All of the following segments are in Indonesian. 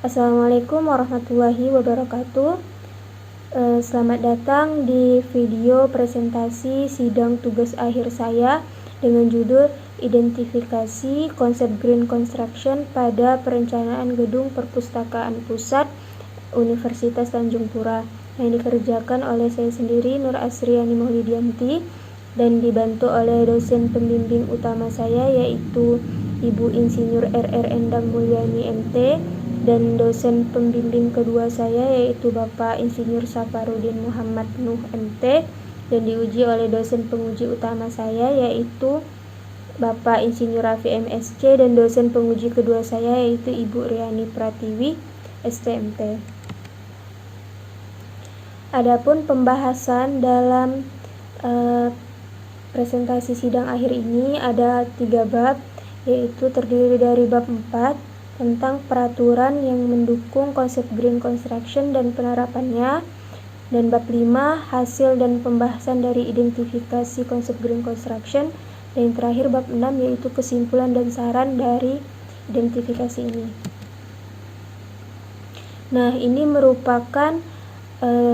Assalamualaikum warahmatullahi wabarakatuh. Selamat datang di video presentasi sidang tugas akhir saya dengan judul Identifikasi Konsep Green Construction pada Perencanaan Gedung Perpustakaan Pusat Universitas Tanjung Pura yang dikerjakan oleh saya sendiri, Nur Asriani Maulidianti, dan dibantu oleh dosen pembimbing utama saya yaitu Ibu Insinyur RR Endang Mulyani MT, dan dosen pembimbing kedua saya yaitu Bapak Insinyur Safarudin Muhammad Nuh MT, dan diuji oleh dosen penguji utama saya yaitu Bapak Insinyur Rafi MSC, dan dosen penguji kedua saya yaitu Ibu Riani Pratiwi STMT. Adapun pembahasan dalam presentasi sidang akhir ini ada 3 bab, yaitu terdiri dari bab 4 tentang peraturan yang mendukung konsep green construction dan penerapannya, dan bab 5 hasil dan pembahasan dari identifikasi konsep green construction, dan yang terakhir bab 6 yaitu kesimpulan dan saran dari identifikasi ini. Nah, ini merupakan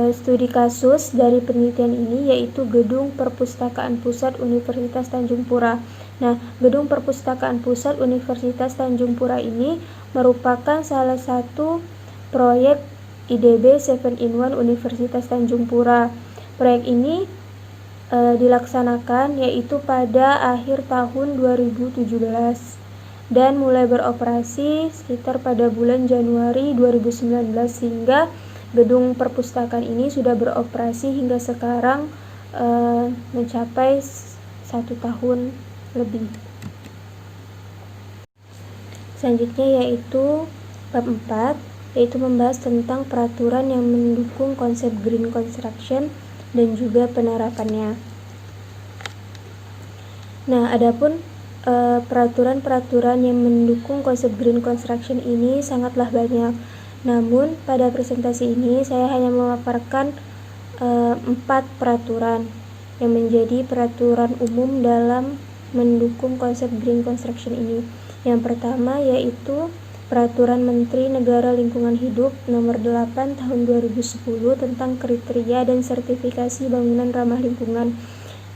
studi kasus dari penelitian ini yaitu Gedung Perpustakaan Pusat Universitas Tanjung Pura. Nah, Gedung Perpustakaan Pusat Universitas Tanjung Pura ini merupakan salah satu proyek IDB 7-in-1 Universitas Tanjung Pura. Proyek ini dilaksanakan yaitu pada akhir tahun 2017 dan mulai beroperasi sekitar pada bulan Januari 2019, sehingga gedung perpustakaan ini sudah beroperasi hingga sekarang mencapai 1 tahun lebih. Selanjutnya yaitu bab 4, yaitu membahas tentang peraturan yang mendukung konsep green construction dan juga penerapannya. Nah, adapun peraturan-peraturan yang mendukung konsep green construction ini sangatlah banyak. Namun pada presentasi ini saya hanya memaparkan 4 peraturan yang menjadi peraturan umum dalam mendukung konsep green construction ini. Yang pertama yaitu Peraturan Menteri Negara Lingkungan Hidup Nomor 8 Tahun 2010 tentang kriteria dan sertifikasi bangunan ramah lingkungan.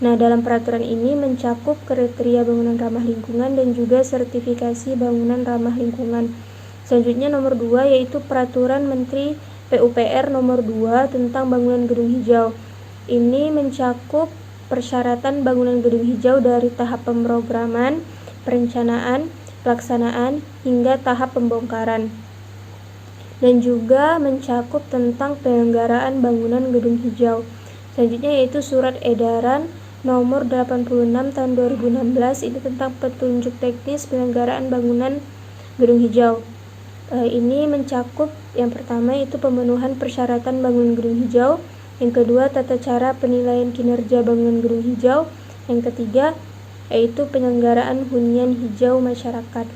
Nah, dalam peraturan ini mencakup kriteria bangunan ramah lingkungan dan juga sertifikasi bangunan ramah lingkungan. Selanjutnya nomor 2 yaitu Peraturan Menteri PUPR nomor 2 tentang bangunan gedung hijau. Ini mencakup persyaratan bangunan gedung hijau dari tahap pemrograman, perencanaan, pelaksanaan, hingga tahap pembongkaran. Dan juga mencakup tentang penyelenggaraan bangunan gedung hijau. Selanjutnya yaitu Surat Edaran nomor 86 tahun 2016, ini tentang petunjuk teknis penyelenggaraan bangunan gedung hijau. Ini mencakup yang pertama yaitu pemenuhan persyaratan bangunan gedung hijau, yang kedua tata cara penilaian kinerja bangunan gedung hijau, yang ketiga yaitu penyelenggaraan hunian hijau masyarakat.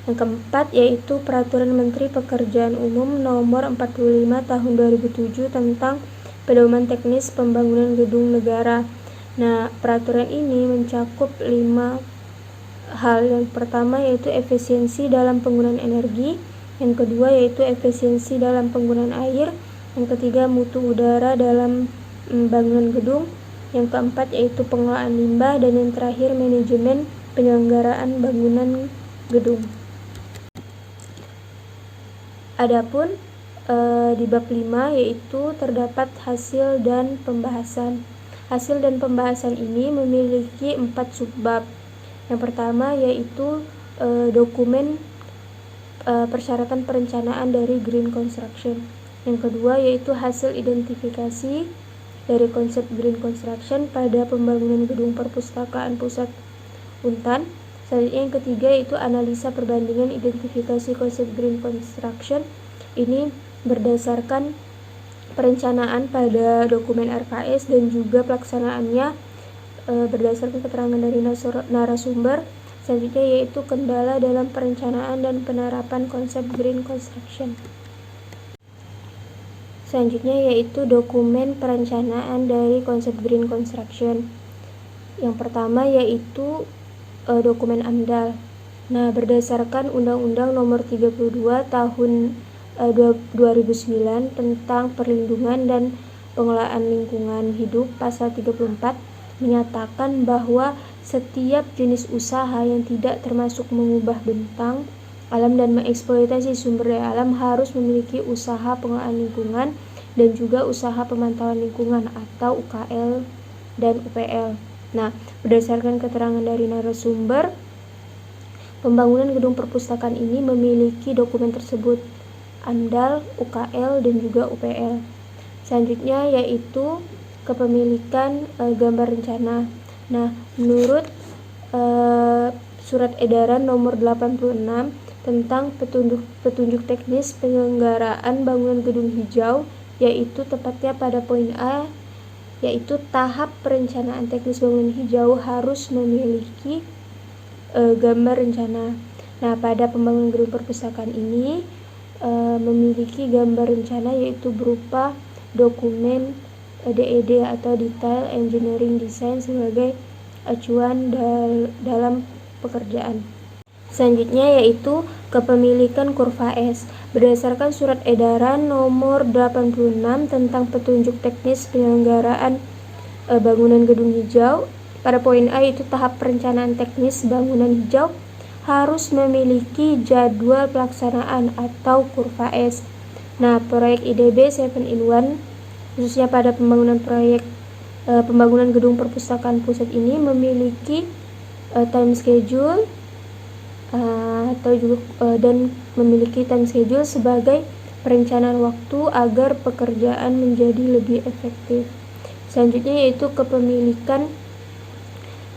Yang keempat yaitu Peraturan Menteri Pekerjaan Umum nomor 45 tahun 2007 tentang pedoman teknis pembangunan gedung negara. Nah, peraturan ini mencakup 5 hal. Yang pertama yaitu efisiensi dalam penggunaan energi, yang kedua yaitu efisiensi dalam penggunaan air, yang ketiga mutu udara dalam bangunan gedung, yang keempat yaitu pengelolaan limbah, dan yang terakhir manajemen penyelenggaraan bangunan gedung. Adapun di bab 5 yaitu terdapat hasil dan pembahasan. Hasil dan pembahasan ini memiliki 4 subbab. Yang pertama yaitu dokumen persyaratan perencanaan dari green construction. Yang kedua yaitu hasil identifikasi dari konsep green construction pada pembangunan gedung perpustakaan pusat Untan. Selanjutnya yang ketiga yaitu analisa perbandingan identifikasi konsep green construction. Ini berdasarkan perencanaan pada dokumen RKS dan juga pelaksanaannya berdasarkan keterangan dari narasumber. Selanjutnya yaitu kendala dalam perencanaan dan penerapan konsep green construction. Selanjutnya yaitu dokumen perencanaan dari konsep green construction. Yang pertama yaitu dokumen AMDAL. Nah, berdasarkan Undang-Undang Nomor 32 Tahun 2009 tentang Perlindungan dan Pengelolaan Lingkungan Hidup, Pasal 34 menyatakan bahwa setiap jenis usaha yang tidak termasuk mengubah bentang alam dan mengeksploitasi sumber daya alam harus memiliki usaha pengelolaan lingkungan dan juga usaha pemantauan lingkungan atau UKL dan UPL. Nah, berdasarkan keterangan dari narasumber, pembangunan gedung perpustakaan ini memiliki dokumen tersebut, AMDAL, UKL, dan juga UPL. Selanjutnya yaitu kepemilikan gambar rencana. Nah, menurut Surat Edaran Nomor 86 tentang petunjuk teknis penyelenggaraan bangunan gedung hijau, yaitu tepatnya pada poin A, yaitu tahap perencanaan teknis bangunan hijau harus memiliki gambar rencana. Nah, pada pembangunan gedung perpustakaan ini memiliki gambar rencana yaitu berupa dokumen DED atau Detail Engineering Design sebagai acuan dalam pekerjaan. Selanjutnya yaitu kepemilikan kurva S. Berdasarkan Surat Edaran Nomor 86 tentang petunjuk teknis penyelenggaraan bangunan gedung hijau, pada poin A itu tahap perencanaan teknis bangunan hijau harus memiliki jadwal pelaksanaan atau kurva S. Nah, proyek IDB 7-in-1 khususnya pada pembangunan gedung perpustakaan pusat ini memiliki time schedule dan memiliki time schedule sebagai perencanaan waktu agar pekerjaan menjadi lebih efektif. Selanjutnya yaitu kepemilikan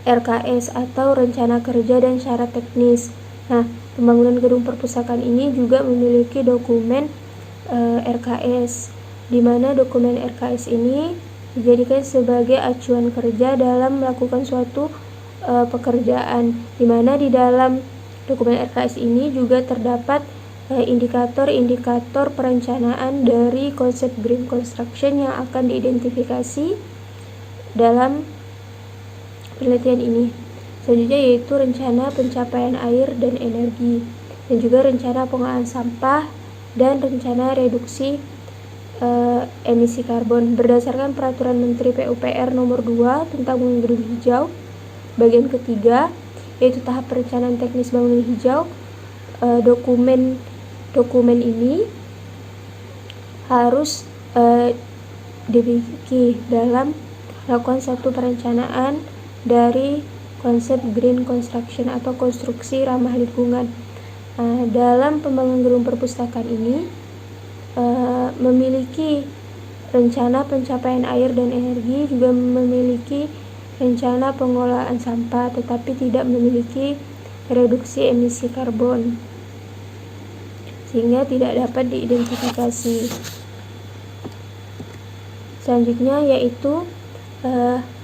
RKS atau rencana kerja dan syarat teknis. Nah, pembangunan gedung perpustakaan ini juga memiliki dokumen RKS, di mana dokumen RKS ini dijadikan sebagai acuan kerja dalam melakukan suatu pekerjaan, di mana di dalam dokumen RKS ini juga terdapat indikator-indikator perencanaan dari konsep green construction yang akan diidentifikasi dalam penelitian ini. Selanjutnya yaitu rencana pencapaian air dan energi, dan juga rencana pengolahan sampah dan rencana reduksi emisi karbon. Berdasarkan Peraturan Menteri PUPR Nomor 2 tentang bangunan gedung hijau bagian ketiga, yaitu tahap perencanaan teknis bangunan hijau, dokumen ini harus dimiliki dalam melakukan satu perencanaan dari konsep green construction atau konstruksi ramah lingkungan. Dalam pembangunan gedung perpustakaan ini memiliki rencana pencapaian air dan energi, juga memiliki rencana pengolahan sampah, tetapi tidak memiliki reduksi emisi karbon, sehingga tidak dapat diidentifikasi. Selanjutnya yaitu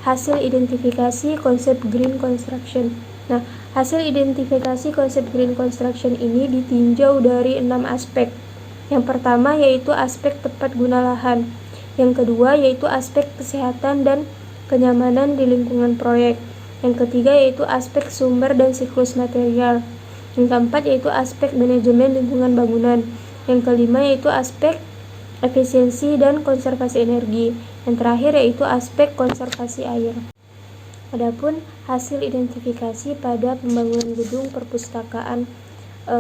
hasil identifikasi konsep green construction. Nah, hasil identifikasi konsep green construction ini ditinjau dari 6 aspek. Yang pertama yaitu aspek tepat guna lahan. Yang kedua yaitu aspek kesehatan dan kenyamanan di lingkungan proyek. Yang ketiga yaitu aspek sumber dan siklus material. Yang keempat yaitu aspek manajemen lingkungan bangunan. Yang kelima yaitu aspek efisiensi dan konservasi energi. Yang terakhir yaitu aspek konservasi air. Adapun hasil identifikasi pada pembangunan gedung perpustakaan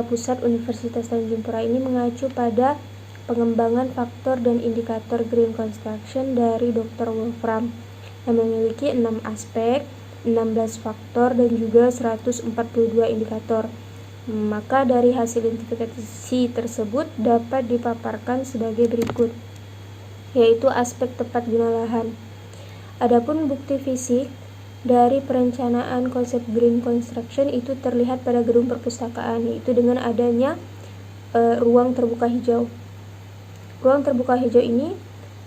pusat Universitas Tanjung Pura ini mengacu pada pengembangan faktor dan indikator green construction dari Dr. Wolfram yang memiliki 6 aspek, 16 faktor, dan juga 142 indikator. Maka dari hasil identifikasi tersebut dapat dipaparkan sebagai berikut, yaitu aspek tepat guna lahan. Adapun bukti fisik dari perencanaan konsep green construction itu terlihat pada gedung perpustakaan, yaitu dengan adanya ruang terbuka hijau. Ruang terbuka hijau ini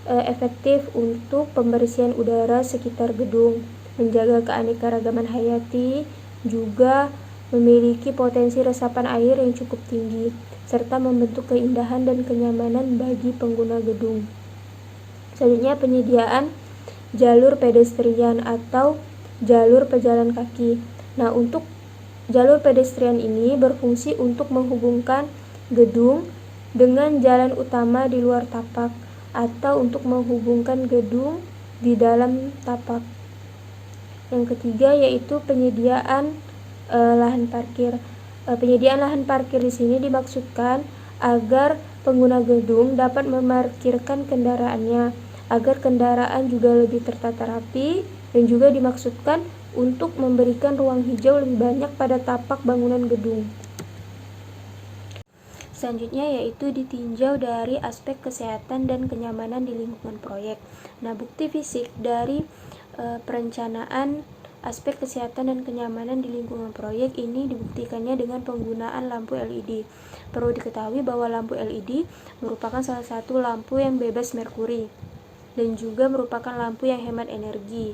efektif untuk pembersihan udara sekitar gedung, menjaga keanekaragaman hayati, juga memiliki potensi resapan air yang cukup tinggi, serta membentuk keindahan dan kenyamanan bagi pengguna gedung. Selanjutnya penyediaan jalur pedestrian atau jalur pejalan kaki. Nah, untuk Jalur pedestrian ini berfungsi untuk menghubungkan gedung dengan jalan utama di luar tapak atau untuk menghubungkan gedung di dalam tapak. Yang ketiga yaitu penyediaan lahan parkir. Penyediaan lahan parkir di sini dimaksudkan agar pengguna gedung dapat memarkirkan kendaraannya, agar kendaraan juga lebih tertata rapi, dan juga dimaksudkan untuk memberikan ruang hijau lebih banyak pada tapak bangunan gedung. Selanjutnya yaitu ditinjau dari aspek kesehatan dan kenyamanan di lingkungan proyek. Nah, bukti fisik dari perencanaan aspek kesehatan dan kenyamanan di lingkungan proyek ini dibuktikannya dengan penggunaan lampu LED. Perlu diketahui bahwa lampu LED merupakan salah satu lampu yang bebas merkuri dan juga merupakan lampu yang hemat energi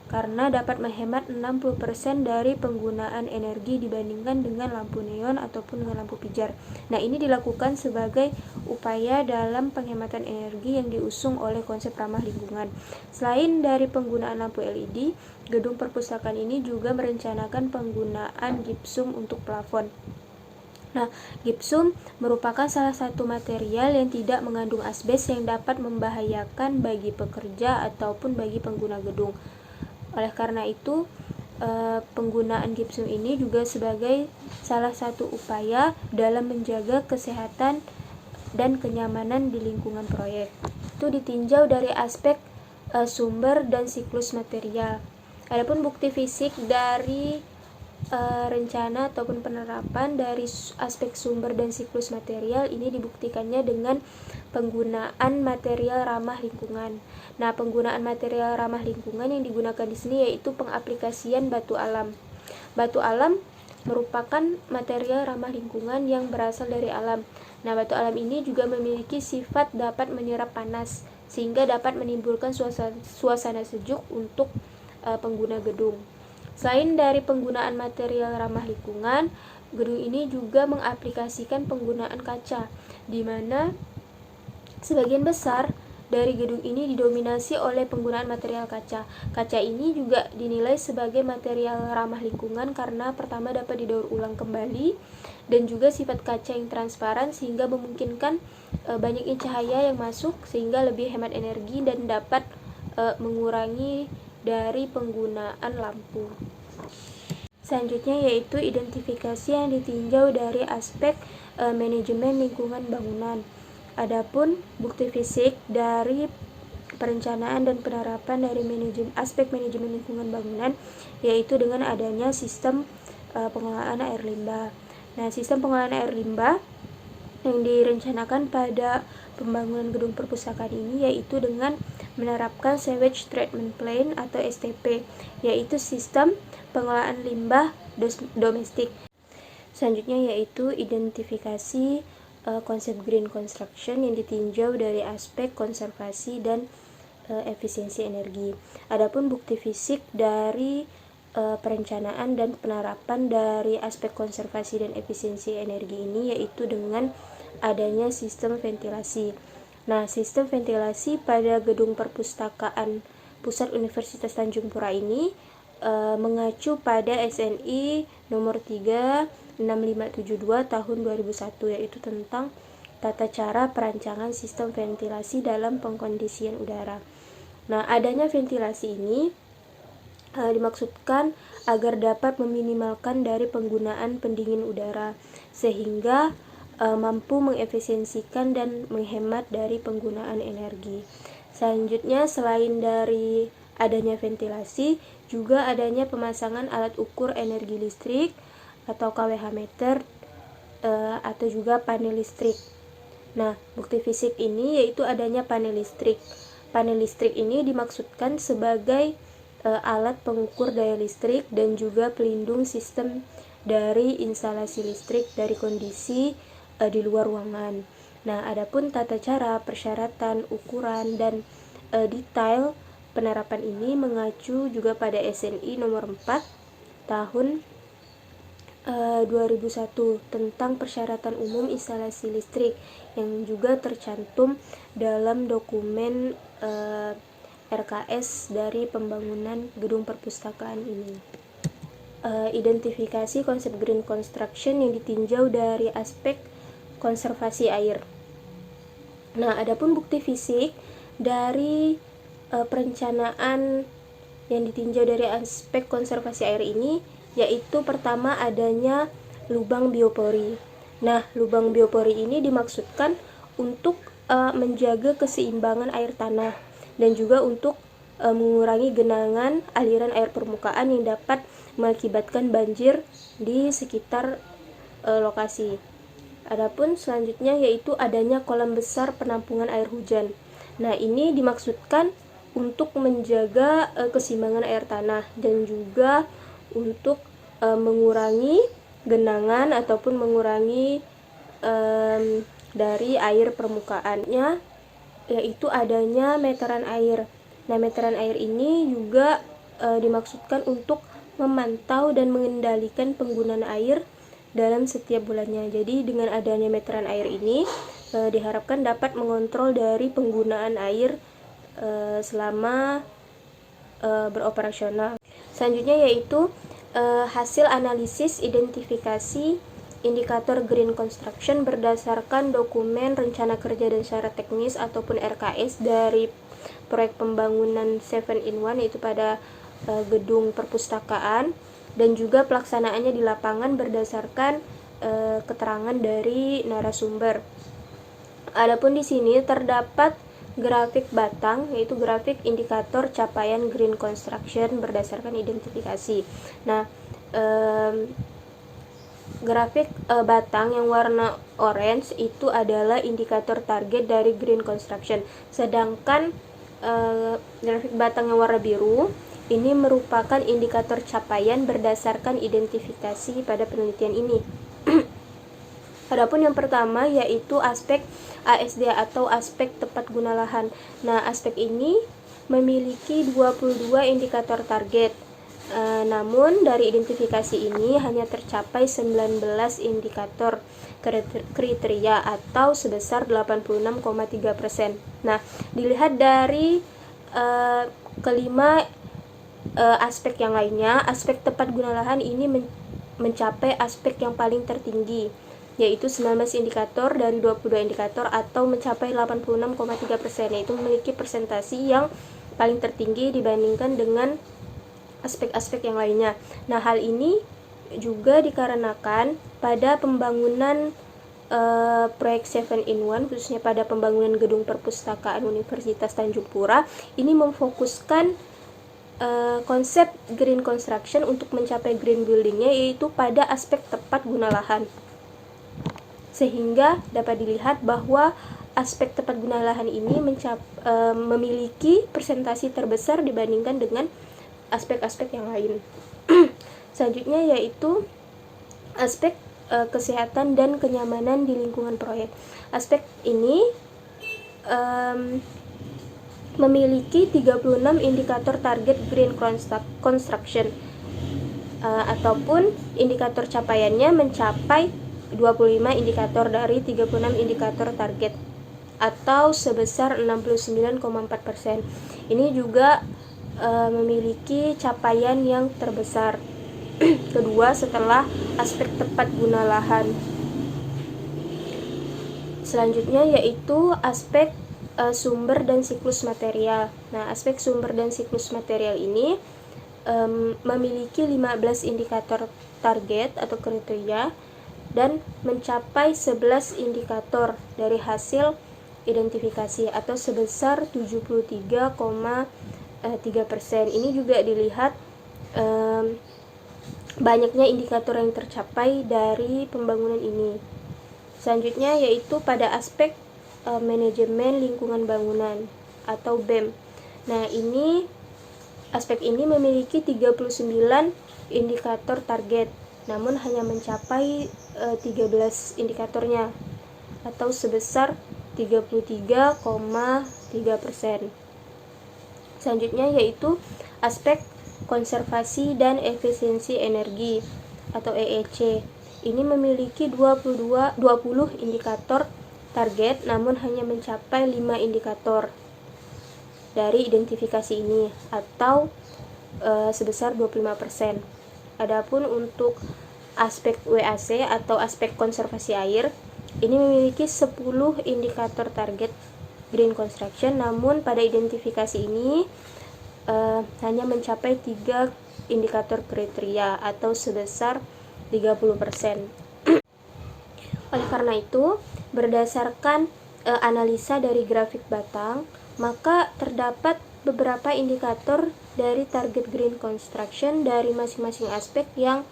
karena dapat menghemat 60% dari penggunaan energi dibandingkan dengan lampu neon ataupun dengan lampu pijar. Nah, ini dilakukan sebagai upaya dalam penghematan energi yang diusung oleh konsep ramah lingkungan. Selain dari penggunaan lampu LED, gedung perpustakaan ini juga merencanakan penggunaan gipsum untuk plafon. Nah, gipsum merupakan salah satu material yang tidak mengandung asbes yang dapat membahayakan bagi pekerja ataupun bagi pengguna gedung. Oleh karena itu, penggunaan gipsum ini juga sebagai salah satu upaya dalam menjaga kesehatan dan kenyamanan di lingkungan proyek. Itu ditinjau dari aspek sumber dan siklus material. Adapun bukti fisik dari rencana ataupun penerapan dari aspek sumber dan siklus material ini dibuktikannya dengan penggunaan material ramah lingkungan. Nah, penggunaan material ramah lingkungan yang digunakan di sini yaitu pengaplikasian batu alam. Batu alam merupakan material ramah lingkungan yang berasal dari alam. Nah, batu alam ini juga memiliki sifat dapat menyerap panas sehingga dapat menimbulkan suasana sejuk untuk pengguna gedung. Selain dari penggunaan material ramah lingkungan, gedung ini juga mengaplikasikan penggunaan kaca, di mana sebagian besar dari gedung ini didominasi oleh penggunaan material kaca. Kaca ini juga dinilai sebagai material ramah lingkungan karena pertama dapat didaur ulang kembali dan juga sifat kaca yang transparan sehingga memungkinkan banyaknya cahaya yang masuk sehingga lebih hemat energi dan dapat mengurangi dari penggunaan lampu. Selanjutnya yaitu identifikasi yang ditinjau dari aspek manajemen lingkungan bangunan. Adapun bukti fisik dari perencanaan dan penerapan dari aspek manajemen lingkungan bangunan yaitu dengan adanya sistem pengelolaan air limbah. Nah, sistem pengelolaan air limbah yang direncanakan pada pembangunan gedung perpustakaan ini yaitu dengan menerapkan Sewage Treatment Plant atau STP, yaitu sistem pengelolaan limbah domestik. Selanjutnya yaitu identifikasi konsep green construction yang ditinjau dari aspek konservasi dan efisiensi energi. Adapun bukti fisik dari perencanaan dan penerapan dari aspek konservasi dan efisiensi energi ini yaitu dengan adanya sistem ventilasi. Nah, sistem ventilasi pada gedung perpustakaan Pusat Universitas Tanjung Pura ini mengacu pada SNI nomor 36572 tahun 2001 yaitu tentang tata cara perancangan sistem ventilasi dalam pengkondisian udara. Nah, adanya ventilasi ini dimaksudkan agar dapat meminimalkan dari penggunaan pendingin udara sehingga mampu mengefisiensikan dan menghemat dari penggunaan energi. Selanjutnya, selain dari adanya ventilasi, juga adanya pemasangan alat ukur energi listrik atau kWh meter atau juga panel listrik. Nah, bukti fisik ini yaitu adanya panel listrik. Panel listrik ini dimaksudkan sebagai alat pengukur daya listrik dan juga pelindung sistem dari instalasi listrik dari kondisi di luar ruangan. Nah, adapun tata cara, persyaratan, ukuran, dan detail penerapan ini mengacu juga pada SNI nomor 4 tahun 2001 tentang persyaratan umum instalasi listrik yang juga tercantum dalam dokumen RKS dari pembangunan gedung perpustakaan ini. identifikasi konsep green construction yang ditinjau dari aspek konservasi air. Nah, adapun bukti fisik dari perencanaan yang ditinjau dari aspek konservasi air ini, yaitu pertama adanya lubang biopori. Nah, lubang biopori ini dimaksudkan untuk menjaga keseimbangan air tanah dan juga untuk mengurangi genangan aliran air permukaan yang dapat mengakibatkan banjir di sekitar lokasi. Adapun selanjutnya yaitu adanya kolam besar penampungan air hujan. Nah, ini dimaksudkan untuk menjaga keseimbangan air tanah dan juga untuk mengurangi genangan ataupun mengurangi dari air permukaannya, yaitu adanya meteran air. Nah, meteran air ini juga dimaksudkan untuk memantau dan mengendalikan penggunaan air dalam setiap bulannya. Jadi dengan adanya meteran air ini diharapkan dapat mengontrol dari penggunaan air selama beroperasional. Selanjutnya yaitu hasil analisis identifikasi indikator green construction berdasarkan dokumen rencana kerja dan syarat teknis ataupun RKS dari proyek pembangunan 7-in-1, yaitu pada gedung perpustakaan, dan juga pelaksanaannya di lapangan berdasarkan keterangan dari narasumber. Adapun di sini terdapat grafik batang, yaitu grafik indikator capaian green construction berdasarkan identifikasi. Nah, grafik batang yang warna orange itu adalah indikator target dari green construction, sedangkan grafik batang yang warna biru ini merupakan indikator capaian berdasarkan identifikasi pada penelitian ini. Adapun yang pertama yaitu aspek ASD atau aspek tepat guna lahan. Nah, aspek ini memiliki 22 indikator target. Namun dari identifikasi ini hanya tercapai 19 indikator kriteria atau sebesar 86,3%. Nah, dilihat dari kelima aspek yang lainnya, aspek tepat guna lahan ini mencapai aspek yang paling tertinggi, yaitu 19 indikator dari 22 indikator atau mencapai 86,3%, yaitu memiliki persentasi yang paling tertinggi dibandingkan dengan aspek-aspek yang lainnya. Nah, hal ini juga dikarenakan pada pembangunan proyek 7-in-1, khususnya pada pembangunan gedung perpustakaan Universitas Tanjung Pura, ini memfokuskan konsep green construction untuk mencapai green buildingnya, yaitu pada aspek tepat guna lahan, sehingga dapat dilihat bahwa aspek tepat guna lahan ini memiliki persentasi terbesar dibandingkan dengan aspek-aspek yang lain. Selanjutnya yaitu aspek kesehatan dan kenyamanan di lingkungan proyek. Aspek ini memiliki 36 indikator target green construction ataupun indikator capaiannya mencapai 25 indikator dari 36 indikator target atau sebesar 69,4%. Ini juga memiliki capaian yang terbesar kedua setelah aspek tepat guna lahan. Selanjutnya yaitu aspek sumber dan siklus material. Nah, aspek sumber dan siklus material ini memiliki 15 indikator target atau kriteria dan mencapai 11 indikator dari hasil identifikasi atau sebesar 73,3%. Ini juga dilihat banyaknya indikator yang tercapai dari pembangunan ini. Selanjutnya yaitu pada aspek manajemen lingkungan bangunan atau BEM. Nah, aspek ini memiliki 39 indikator target, namun hanya mencapai 13 indikatornya atau sebesar 33,3%. Selanjutnya yaitu aspek konservasi dan efisiensi energi atau EEC. Ini memiliki 20 indikator target, namun hanya mencapai 5 indikator dari identifikasi ini atau sebesar 25%. Adapun untuk aspek WAC atau aspek konservasi air, ini memiliki 10 indikator target green construction, namun pada identifikasi ini hanya mencapai 3 indikator kriteria atau sebesar 30%. Oleh karena itu, berdasarkan analisa dari grafik batang, maka terdapat beberapa indikator dari target green construction dari masing-masing aspek yang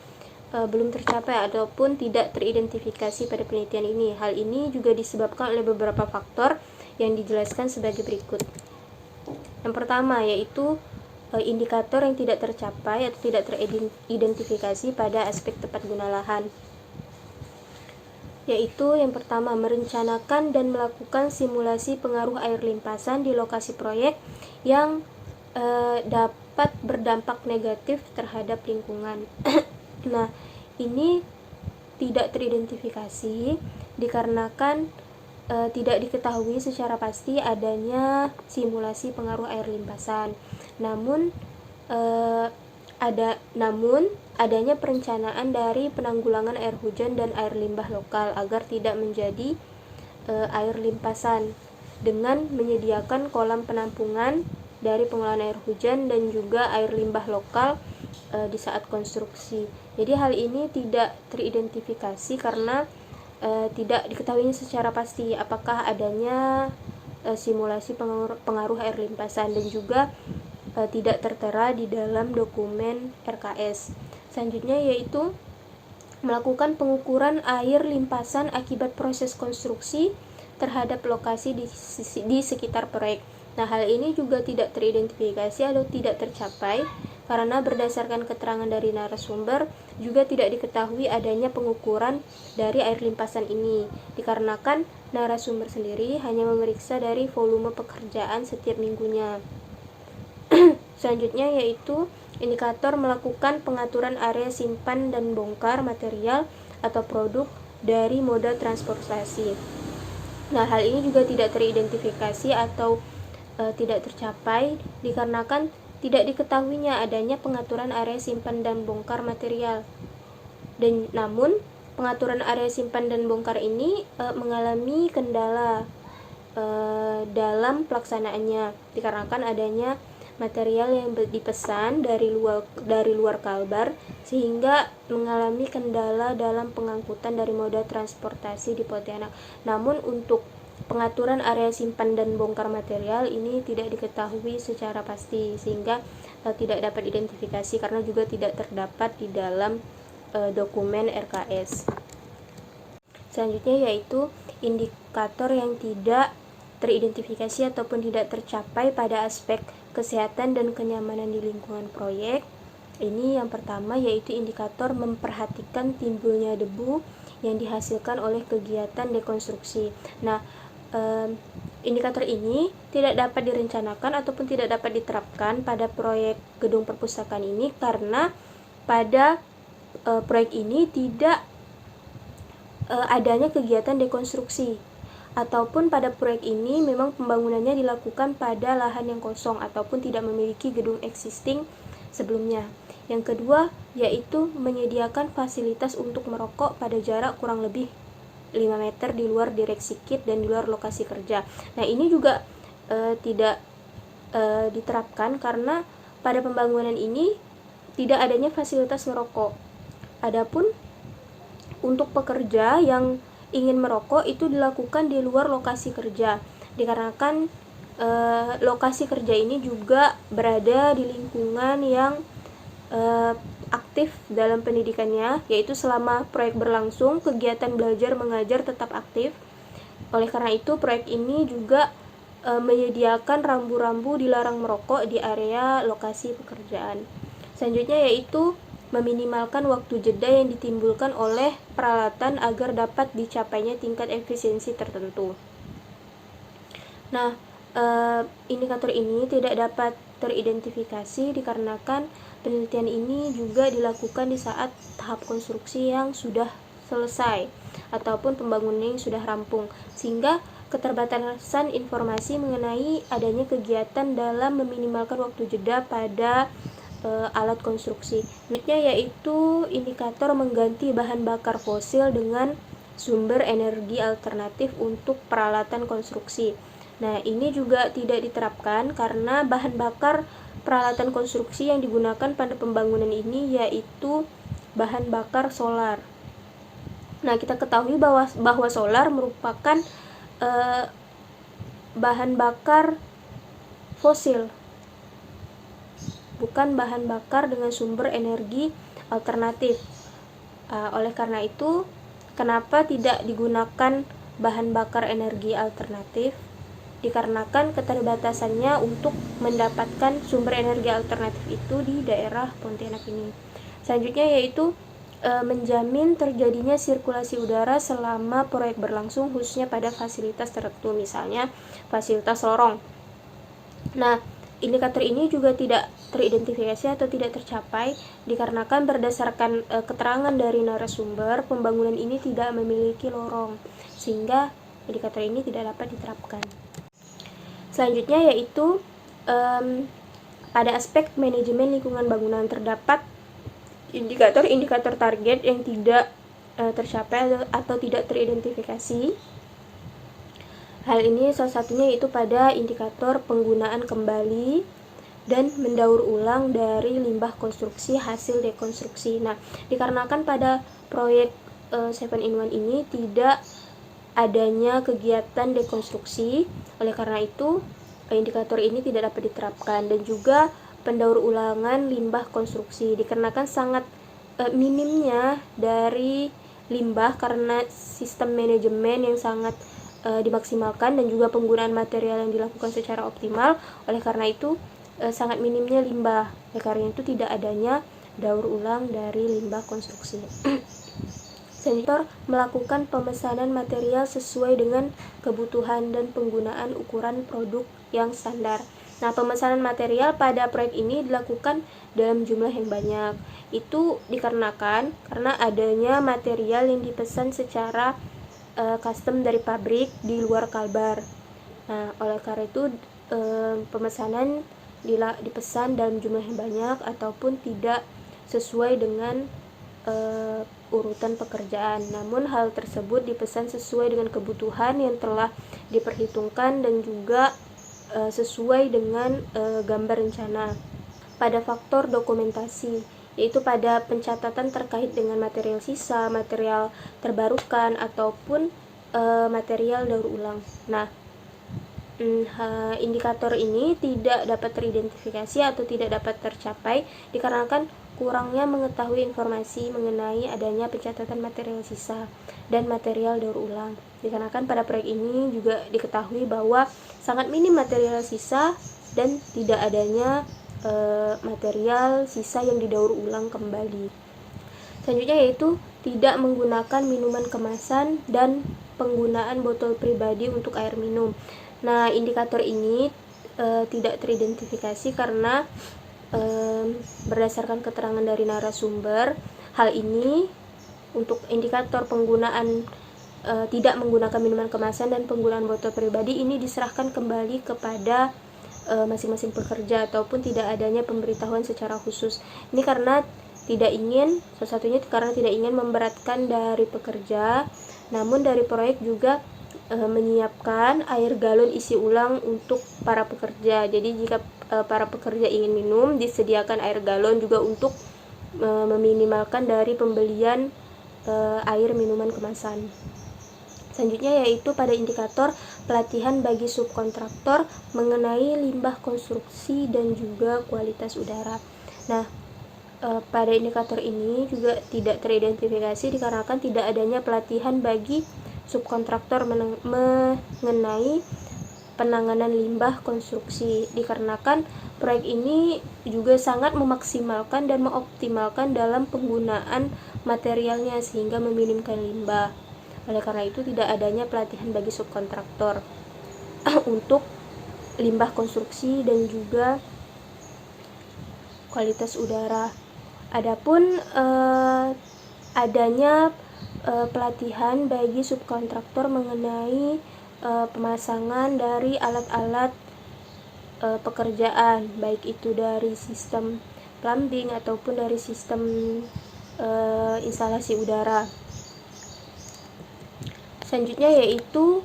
belum tercapai ataupun tidak teridentifikasi pada penelitian ini. Hal ini juga disebabkan oleh beberapa faktor yang dijelaskan sebagai berikut. Yang pertama yaitu indikator yang tidak tercapai atau tidak teridentifikasi pada aspek tepat guna lahan, yaitu yang pertama, merencanakan dan melakukan simulasi pengaruh air limpasan di lokasi proyek yang dapat berdampak negatif terhadap lingkungan. Nah, ini tidak teridentifikasi dikarenakan tidak diketahui secara pasti adanya simulasi pengaruh air limpasan. Namun adanya perencanaan dari penanggulangan air hujan dan air limbah lokal agar tidak menjadi air limpasan dengan menyediakan kolam penampungan dari pengolahan air hujan dan juga air limbah lokal di saat konstruksi. Jadi hal ini tidak teridentifikasi karena tidak diketahui secara pasti apakah adanya simulasi pengaruh air limpasan dan juga tidak tertera di dalam dokumen RKS. Selanjutnya yaitu melakukan pengukuran air limpasan akibat proses konstruksi terhadap lokasi di sekitar proyek. Nah, hal ini juga tidak teridentifikasi atau tidak tercapai karena berdasarkan keterangan dari narasumber juga tidak diketahui adanya pengukuran dari air limpasan ini dikarenakan narasumber sendiri hanya memeriksa dari volume pekerjaan setiap minggunya. Selanjutnya yaitu indikator melakukan pengaturan area simpan dan bongkar material atau produk dari moda transportasi. Nah, hal ini juga tidak teridentifikasi atau tidak tercapai dikarenakan tidak diketahuinya adanya pengaturan area simpan dan bongkar material. Dan namun pengaturan area simpan dan bongkar ini mengalami kendala dalam pelaksanaannya dikarenakan adanya material yang dipesan dari luar Kalbar sehingga mengalami kendala dalam pengangkutan dari moda transportasi di Pontianak. Namun untuk pengaturan area simpan dan bongkar material ini tidak diketahui secara pasti sehingga tidak dapat identifikasi karena juga tidak terdapat di dalam dokumen RKS. Selanjutnya yaitu indikator yang tidak teridentifikasi ataupun tidak tercapai pada aspek kesehatan dan kenyamanan di lingkungan proyek. Ini yang pertama yaitu indikator memperhatikan timbulnya debu yang dihasilkan oleh kegiatan dekonstruksi. Nah, indikator ini tidak dapat direncanakan ataupun tidak dapat diterapkan pada proyek gedung perpustakaan ini karena pada proyek ini tidak adanya kegiatan dekonstruksi ataupun pada proyek ini memang pembangunannya dilakukan pada lahan yang kosong ataupun tidak memiliki gedung existing sebelumnya. Yang kedua yaitu menyediakan fasilitas untuk merokok pada jarak kurang lebih 5 meter di luar direksi kit dan di luar lokasi kerja. Nah, ini juga tidak diterapkan karena pada pembangunan ini tidak adanya fasilitas merokok. Adapun untuk pekerja yang ingin merokok itu dilakukan di luar lokasi kerja dikarenakan lokasi kerja ini juga berada di lingkungan yang aktif dalam pendidikannya, yaitu selama proyek berlangsung kegiatan belajar mengajar tetap aktif. Oleh karena itu proyek ini juga menyediakan rambu-rambu dilarang merokok di area lokasi pekerjaan. Selanjutnya yaitu meminimalkan waktu jeda yang ditimbulkan oleh peralatan agar dapat dicapainya tingkat efisiensi tertentu. Nah, indikator ini tidak dapat teridentifikasi dikarenakan penelitian ini juga dilakukan di saat tahap konstruksi yang sudah selesai ataupun pembangunan yang sudah rampung, sehingga keterbatasan informasi mengenai adanya kegiatan dalam meminimalkan waktu jeda pada alat konstruksi. Selanjutnya yaitu indikator mengganti bahan bakar fosil dengan sumber energi alternatif untuk peralatan konstruksi. Nah, ini juga tidak diterapkan karena bahan bakar peralatan konstruksi yang digunakan pada pembangunan ini yaitu bahan bakar solar. Nah, kita ketahui bahwa solar merupakan bahan bakar fosil, bukan bahan bakar dengan sumber energi alternatif. Oleh karena itu, kenapa tidak digunakan bahan bakar energi alternatif? Dikarenakan keterbatasannya untuk mendapatkan sumber energi alternatif itu di daerah Pontianak ini. Selanjutnya yaitu menjamin terjadinya sirkulasi udara selama proyek berlangsung, khususnya pada fasilitas tertentu, misalnya fasilitas lorong. Nah, indikator ini juga tidak teridentifikasi atau tidak tercapai dikarenakan berdasarkan keterangan dari narasumber, pembangunan ini tidak memiliki lorong, sehingga indikator ini tidak dapat diterapkan. Selanjutnya yaitu pada aspek manajemen lingkungan bangunan terdapat indikator-indikator target yang tidak tercapai atau tidak teridentifikasi. Hal ini salah satunya yaitu pada indikator penggunaan kembali dan mendaur ulang dari limbah konstruksi hasil dekonstruksi. Nah, dikarenakan pada proyek 7-in-1 ini tidak adanya kegiatan dekonstruksi, oleh karena itu indikator ini tidak dapat diterapkan. Dan juga pendaur ulangan limbah konstruksi dikarenakan sangat minimnya dari limbah karena sistem manajemen yang sangat dimaksimalkan dan juga penggunaan material yang dilakukan secara optimal. Oleh karena itu sangat minimnya limbah, oleh karena itu tidak adanya daur ulang dari limbah konstruksi. Selanjutnya, melakukan pemesanan material sesuai dengan kebutuhan dan penggunaan ukuran produk yang standar. Nah, pemesanan material pada proyek ini dilakukan dalam jumlah yang banyak. Itu dikarenakan karena adanya material yang dipesan secara custom dari pabrik di luar Kalbar. Nah, oleh karena itu pemesanan dipesan dalam jumlah yang banyak ataupun tidak sesuai dengan urutan pekerjaan. Namun hal tersebut dipesan sesuai dengan kebutuhan yang telah diperhitungkan dan juga sesuai dengan gambar rencana. Pada faktor dokumentasi, yaitu pada pencatatan terkait dengan material sisa, material terbarukan ataupun material daur ulang. Nah, indikator ini tidak dapat teridentifikasi atau tidak dapat tercapai dikarenakan kurangnya mengetahui informasi mengenai adanya pencatatan material sisa dan material daur ulang. Dikarenakan pada proyek ini juga diketahui bahwa sangat minim material sisa dan tidak adanya material sisa yang didaur ulang kembali. Selanjutnya yaitu tidak menggunakan minuman kemasan dan penggunaan botol pribadi untuk air minum. Nah, indikator ini tidak teridentifikasi karena berdasarkan keterangan dari narasumber, hal ini untuk indikator penggunaan tidak menggunakan minuman kemasan dan penggunaan botol pribadi ini diserahkan kembali kepada masing-masing pekerja ataupun tidak adanya pemberitahuan secara khusus. Ini karena salah satunya karena tidak ingin memberatkan dari pekerja, namun dari proyek juga menyiapkan air galon isi ulang untuk para pekerja. Jadi jika para pekerja ingin minum, disediakan air galon juga untuk meminimalkan dari pembelian air minuman kemasan. Selanjutnya yaitu pada indikator pelatihan bagi subkontraktor mengenai limbah konstruksi dan juga kualitas udara. Nah, pada indikator ini juga tidak teridentifikasi dikarenakan tidak adanya pelatihan bagi subkontraktor mengenai penanganan limbah konstruksi, dikarenakan proyek ini juga sangat memaksimalkan dan mengoptimalkan dalam penggunaan materialnya sehingga meminimkan limbah. Oleh karena itu tidak adanya pelatihan bagi subkontraktor untuk limbah konstruksi dan juga kualitas udara. Adapun adanya pelatihan bagi subkontraktor mengenai pemasangan dari alat-alat pekerjaan, baik itu dari sistem plumbing ataupun dari sistem instalasi udara. Selanjutnya yaitu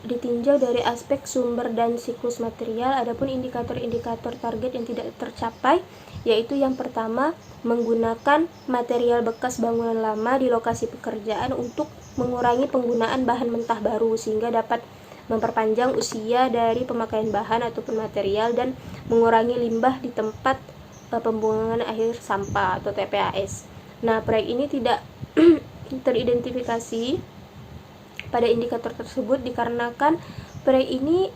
ditinjau dari aspek sumber dan siklus material. Adapun indikator-indikator target yang tidak tercapai yaitu yang pertama, menggunakan material bekas bangunan lama di lokasi pekerjaan untuk mengurangi penggunaan bahan mentah baru sehingga dapat memperpanjang usia dari pemakaian bahan ataupun material dan mengurangi limbah di tempat pembuangan akhir sampah atau TPAS. Nah, proyek ini tidak teridentifikasi pada indikator tersebut dikarenakan proyek ini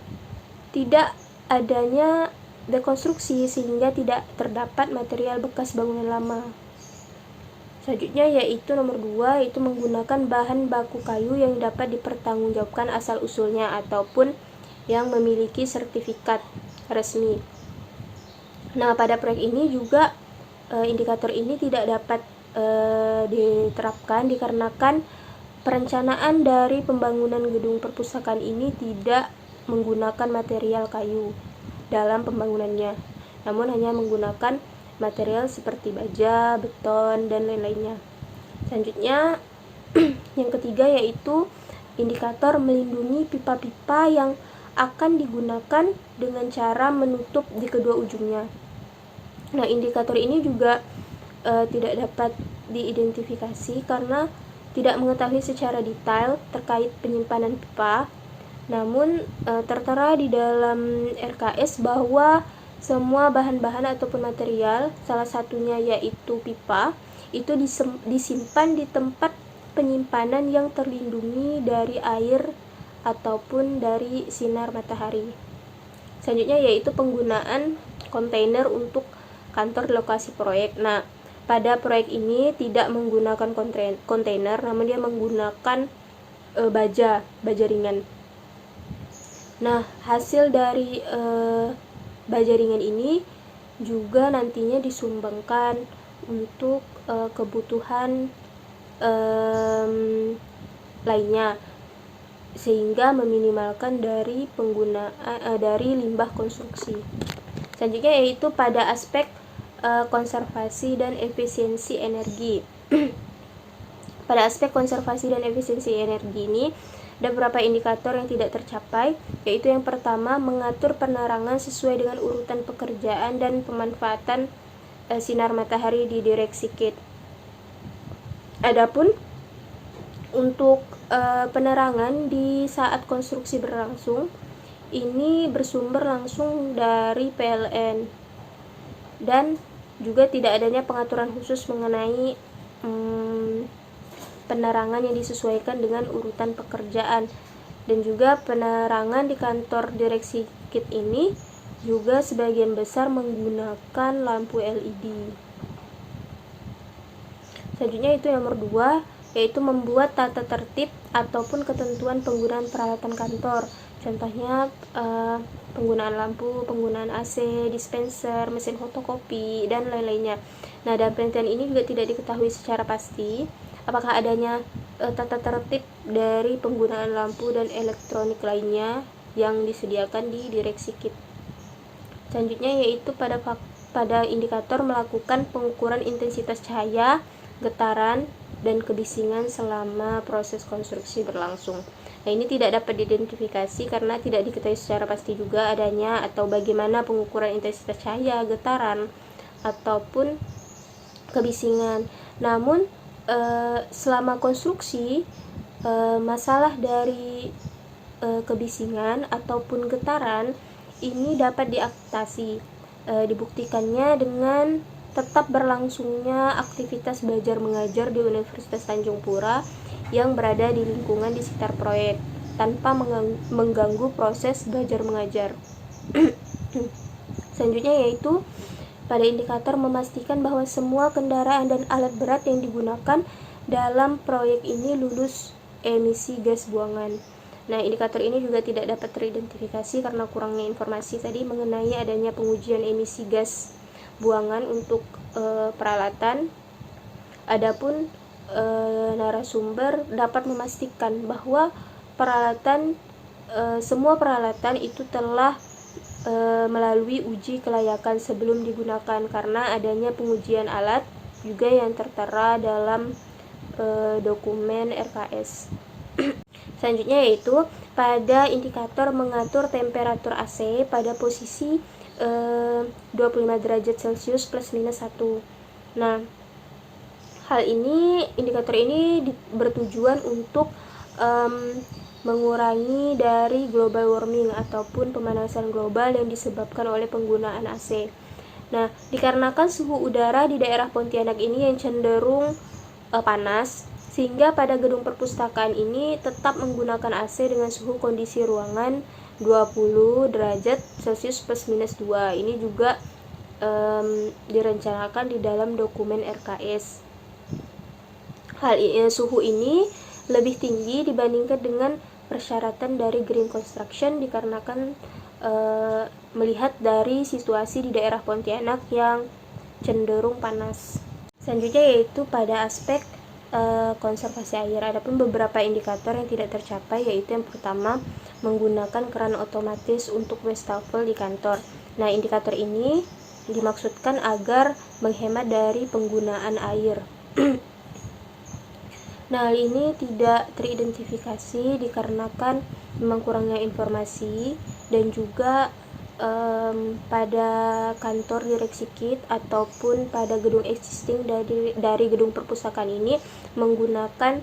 tidak adanya dekonstruksi sehingga tidak terdapat material bekas bangunan lama. Selanjutnya yaitu nomor 2, yaitu menggunakan bahan baku kayu yang dapat dipertanggungjawabkan asal-usulnya ataupun yang memiliki sertifikat resmi. Nah, pada proyek ini juga indikator ini tidak dapat diterapkan dikarenakan perencanaan dari pembangunan gedung perpustakaan ini tidak menggunakan material kayu dalam pembangunannya, namun hanya menggunakan material seperti baja, beton, dan lain-lainnya. Selanjutnya, yang ketiga yaitu indikator melindungi pipa-pipa yang akan digunakan dengan cara menutup di kedua ujungnya. Nah, indikator ini juga tidak dapat diidentifikasi karena tidak mengetahui secara detail terkait penyimpanan pipa, namun tertera di dalam RKS bahwa semua bahan-bahan ataupun material, salah satunya yaitu pipa, itu disimpan di tempat penyimpanan yang terlindungi dari air ataupun dari sinar matahari. Selanjutnya yaitu penggunaan kontainer untuk kantor di lokasi proyek. Nah, pada proyek ini tidak menggunakan kontainer, namun dia menggunakan baja ringan. Nah, hasil dari baja ringan ini juga nantinya disumbangkan untuk kebutuhan lainnya, sehingga meminimalkan dari penggunaan dari limbah konstruksi. Selanjutnya yaitu pada aspek konservasi dan efisiensi energi. Pada aspek konservasi dan efisiensi energi ini ada beberapa indikator yang tidak tercapai, yaitu yang pertama mengatur penerangan sesuai dengan urutan pekerjaan dan pemanfaatan sinar matahari di direksi kit. Adapun untuk penerangan di saat konstruksi berlangsung ini bersumber langsung dari PLN dan juga tidak adanya pengaturan khusus mengenai penerangan yang disesuaikan dengan urutan pekerjaan, dan juga penerangan di kantor direksi kit ini juga sebagian besar menggunakan lampu LED. Selanjutnya itu nomor 2, yaitu membuat tata tertib ataupun ketentuan penggunaan peralatan kantor. Contohnya penggunaan lampu, penggunaan AC, dispenser, mesin fotokopi, dan lain-lainnya. Nah, dalam penelitian ini juga tidak diketahui secara pasti apakah adanya tata tertib dari penggunaan lampu dan elektronik lainnya yang disediakan di direksi kit. Selanjutnya yaitu pada indikator melakukan pengukuran intensitas cahaya, getaran, dan kebisingan selama proses konstruksi berlangsung. Nah, ini tidak dapat diidentifikasi karena tidak diketahui secara pasti juga adanya atau bagaimana pengukuran intensitas cahaya, getaran, ataupun kebisingan. Namun, selama konstruksi, masalah dari kebisingan ataupun getaran ini dapat diatasi. Dibuktikannya dengan tetap berlangsungnya aktivitas belajar mengajar di Universitas Tanjung Pura yang berada di lingkungan di sekitar proyek tanpa mengganggu proses belajar mengajar. Selanjutnya yaitu pada indikator memastikan bahwa semua kendaraan dan alat berat yang digunakan dalam proyek ini lulus emisi gas buangan. Nah, indikator ini juga tidak dapat teridentifikasi karena kurangnya informasi tadi mengenai adanya pengujian emisi gas buangan untuk peralatan. Adapun narasumber dapat memastikan bahwa semua peralatan itu telah melalui uji kelayakan sebelum digunakan, karena adanya pengujian alat juga yang tertera dalam dokumen RKS. Selanjutnya yaitu pada indikator mengatur temperatur AC pada posisi 25 derajat Celcius plus minus 1. Nah, hal ini, indikator ini bertujuan untuk mengurangi dari global warming ataupun pemanasan global yang disebabkan oleh penggunaan AC. Nah, dikarenakan suhu udara di daerah Pontianak ini yang cenderung panas, sehingga pada gedung perpustakaan ini tetap menggunakan AC dengan suhu kondisi ruangan 20 derajat Celcius plus minus 2. Ini juga direncanakan di dalam dokumen RKS. Suhu ini lebih tinggi dibandingkan dengan persyaratan dari green construction dikarenakan melihat dari situasi di daerah Pontianak yang cenderung panas. Selanjutnya yaitu pada aspek konservasi air. Adapun beberapa indikator yang tidak tercapai, yaitu yang pertama menggunakan keran otomatis untuk wastafel di kantor. Nah, indikator ini dimaksudkan agar menghemat dari penggunaan air. Nah, hal ini tidak teridentifikasi dikarenakan memang kurangnya informasi, dan juga pada kantor direksi KIT ataupun pada gedung existing dari gedung perpustakaan ini menggunakan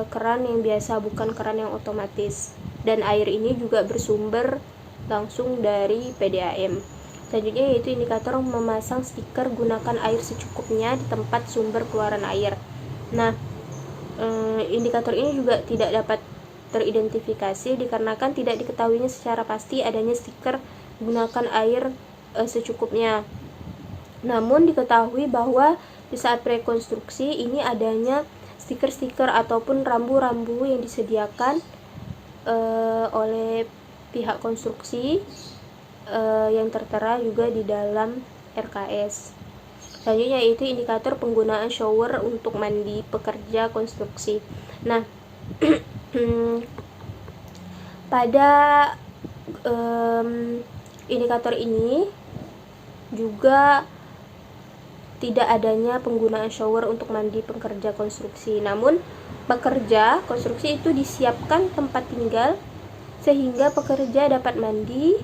keran yang biasa, bukan keran yang otomatis, dan air ini juga bersumber langsung dari PDAM. Selanjutnya yaitu indikator memasang stiker gunakan air secukupnya di tempat sumber keluaran air. Nah, indikator ini juga tidak dapat teridentifikasi dikarenakan tidak diketahuinya secara pasti adanya stiker gunakan air secukupnya. Namun diketahui bahwa di saat prekonstruksi ini adanya stiker-stiker ataupun rambu-rambu yang disediakan oleh pihak konstruksi yang tertera juga di dalam RKS. Selanjutnya yaitu indikator penggunaan shower untuk mandi pekerja konstruksi. Nah, pada indikator ini juga tidak adanya penggunaan shower untuk mandi pekerja konstruksi. Namun pekerja konstruksi itu disiapkan tempat tinggal sehingga pekerja dapat mandi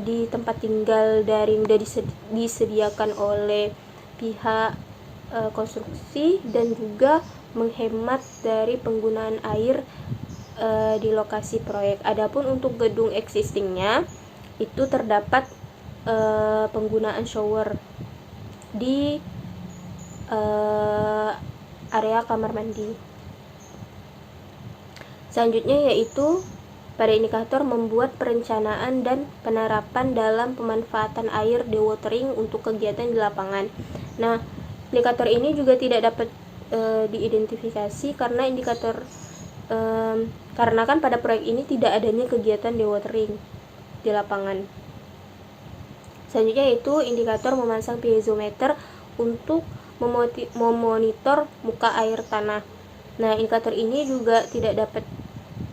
di tempat tinggal dari sudah disediakan oleh pihak konstruksi, dan juga menghemat dari penggunaan air di lokasi proyek. Adapun untuk gedung existingnya itu terdapat penggunaan shower di area kamar mandi. Selanjutnya yaitu pada indikator membuat perencanaan dan penerapan dalam pemanfaatan air dewatering untuk kegiatan di lapangan. Nah, indikator ini juga tidak dapat diidentifikasi karena karena kan pada proyek ini tidak adanya kegiatan dewatering di lapangan. Selanjutnya yaitu indikator memasang piezometer untuk memonitor muka air tanah. Nah, indikator ini juga tidak dapat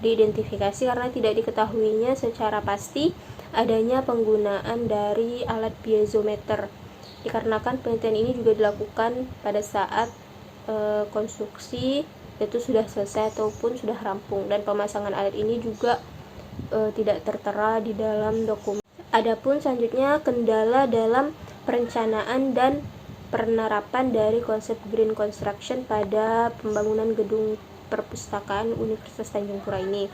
diidentifikasi karena tidak diketahuinya secara pasti adanya penggunaan dari alat piezometer. Dikarenakan penelitian ini juga dilakukan pada saat konstruksi itu sudah selesai ataupun sudah rampung, dan pemasangan alat ini juga tidak tertera di dalam dokumen. Adapun selanjutnya kendala dalam perencanaan dan penerapan dari konsep green construction pada pembangunan gedung perpustakaan Universitas Tanjung Pura ini.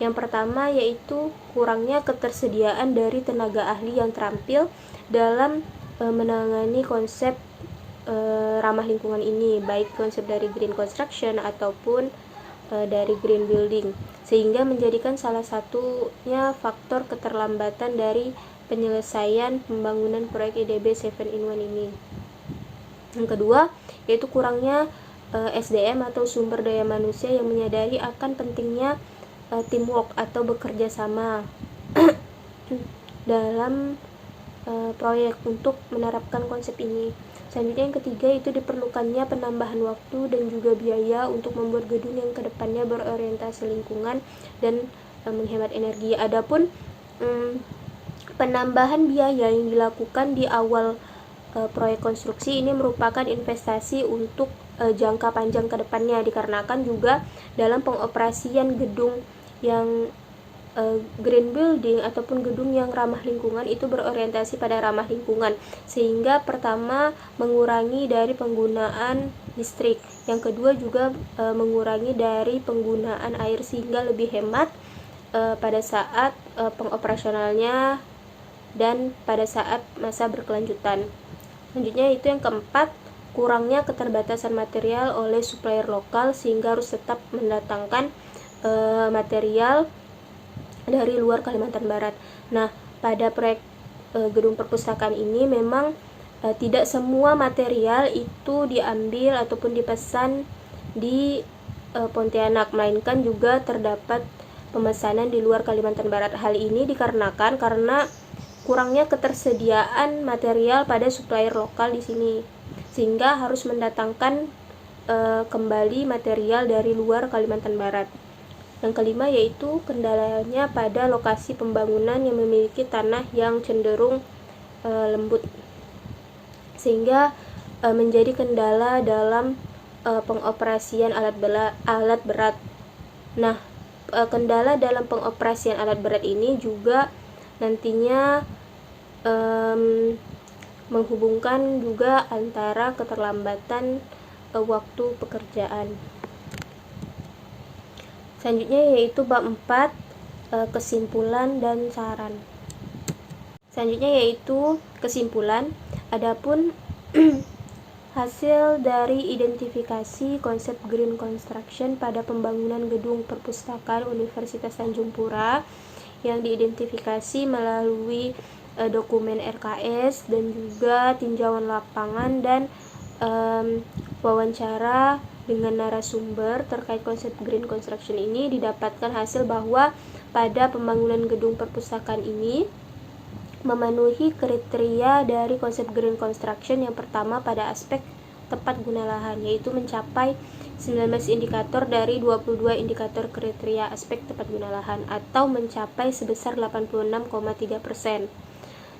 Yang pertama yaitu kurangnya ketersediaan dari tenaga ahli yang terampil dalam menangani konsep ramah lingkungan ini, baik konsep dari green construction ataupun dari green building, sehingga menjadikan salah satunya faktor keterlambatan dari penyelesaian pembangunan proyek IDB 7-in-1 ini. Yang kedua yaitu kurangnya SDM atau sumber daya manusia yang menyadari akan pentingnya teamwork atau bekerja sama dalam proyek untuk menerapkan konsep ini. Selanjutnya yang ketiga itu diperlukannya penambahan waktu dan juga biaya untuk membuat gedung yang kedepannya berorientasi lingkungan dan menghemat energi. Adapun Penambahan biaya yang dilakukan di awal proyek konstruksi ini merupakan investasi untuk jangka panjang ke depannya, dikarenakan juga dalam pengoperasian gedung yang green building ataupun gedung yang ramah lingkungan itu berorientasi pada ramah lingkungan, sehingga pertama mengurangi dari penggunaan listrik, yang kedua juga mengurangi dari penggunaan air sehingga lebih hemat pada saat pengoperasionalnya dan pada saat masa berkelanjutan. Selanjutnya itu yang keempat, kurangnya keterbatasan material oleh supplier lokal sehingga harus tetap mendatangkan material dari luar Kalimantan Barat. Nah, pada proyek gedung perpustakaan ini memang tidak semua material itu diambil ataupun dipesan di Pontianak, melainkan juga terdapat pemesanan di luar Kalimantan Barat. Hal ini dikarenakan karena kurangnya ketersediaan material pada supplier lokal di sini, sehingga harus mendatangkan kembali material dari luar Kalimantan Barat. Yang kelima yaitu kendalanya pada lokasi pembangunan yang memiliki tanah yang cenderung lembut, sehingga menjadi kendala dalam pengoperasian alat berat. Nah, kendala dalam pengoperasian alat berat ini juga nantinya menghubungkan juga antara keterlambatan waktu pekerjaan. Selanjutnya yaitu bab 4, kesimpulan dan saran. Selanjutnya yaitu kesimpulan. Adapun hasil dari identifikasi konsep green construction pada pembangunan gedung perpustakaan Universitas Tanjung Pura yang diidentifikasi melalui dokumen RKS dan juga tinjauan lapangan dan wawancara dengan narasumber terkait konsep green construction ini, didapatkan hasil bahwa pada pembangunan gedung perpustakaan ini memenuhi kriteria dari konsep green construction. Yang pertama pada aspek tepat guna lahan, yaitu mencapai 19 indikator dari 22 indikator kriteria aspek tepat guna lahan atau mencapai sebesar 86,3%.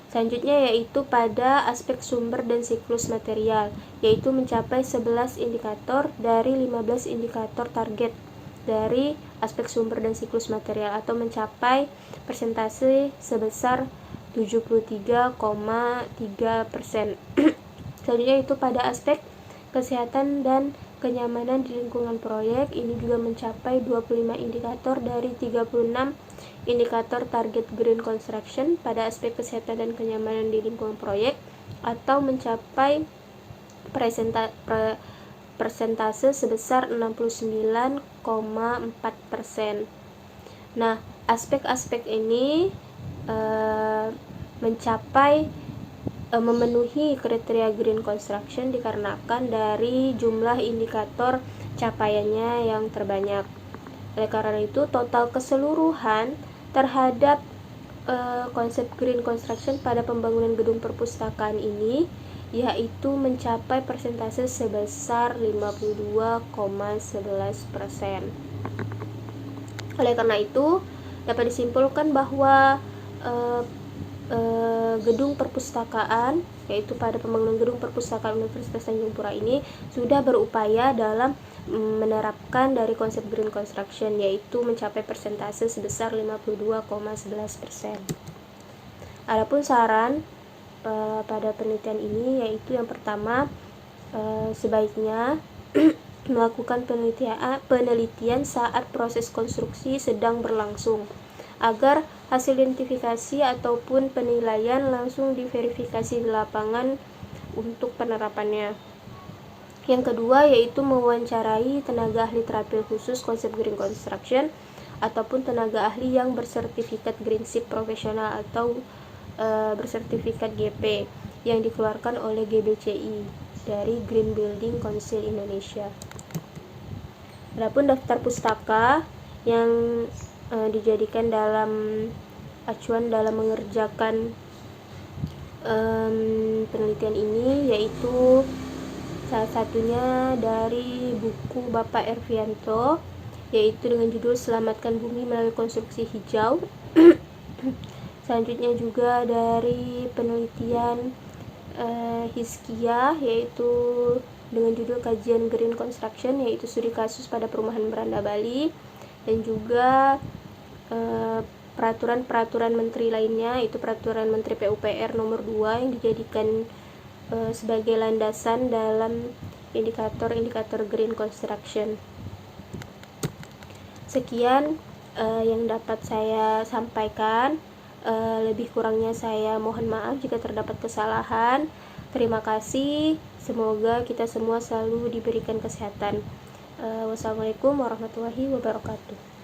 Selanjutnya yaitu pada aspek sumber dan siklus material, yaitu mencapai 11 indikator dari 15 indikator target dari aspek sumber dan siklus material atau mencapai persentase sebesar 73,3%. Selanjutnya itu pada aspek kesehatan dan kenyamanan di lingkungan proyek, ini juga mencapai 25 indikator dari 36 indikator target green construction pada aspek kesehatan dan kenyamanan di lingkungan proyek atau mencapai persentase sebesar 69,4%. Nah, aspek-aspek ini memenuhi kriteria green construction dikarenakan dari jumlah indikator capaiannya yang terbanyak. Oleh karena itu, total keseluruhan terhadap konsep green construction pada pembangunan gedung perpustakaan ini yaitu mencapai persentase sebesar 52,11%. Oleh karena itu, dapat disimpulkan bahwa gedung perpustakaan, yaitu pada pembangunan gedung perpustakaan Universitas Tanjung Pura ini sudah berupaya dalam menerapkan dari konsep green construction, yaitu mencapai persentase sebesar 52,11%. Adapun saran pada penelitian ini yaitu yang pertama, sebaiknya melakukan penelitian saat proses konstruksi sedang berlangsung agar hasil identifikasi ataupun penilaian langsung diverifikasi di lapangan untuk penerapannya. Yang kedua yaitu mewawancarai tenaga ahli terampil khusus konsep green construction ataupun tenaga ahli yang bersertifikat Greenship profesional atau bersertifikat GP yang dikeluarkan oleh GBCI dari Green Building Council Indonesia. Adapun daftar pustaka yang dijadikan dalam acuan dalam mengerjakan penelitian ini yaitu salah satunya dari buku Bapak Ervianto, yaitu dengan judul Selamatkan Bumi Melalui Konstruksi Hijau. Selanjutnya juga dari penelitian Hizkiyah, yaitu dengan judul kajian Green Construction, yaitu studi kasus pada perumahan beranda Bali, dan juga peraturan-peraturan menteri lainnya, yaitu peraturan menteri PUPR nomor 2 yang dijadikan sebagai landasan dalam indikator-indikator Green Construction. Sekian yang dapat saya sampaikan. Lebih kurangnya saya mohon maaf jika terdapat kesalahan. Terima kasih. Semoga kita semua selalu diberikan kesehatan. Wassalamualaikum warahmatullahi wabarakatuh.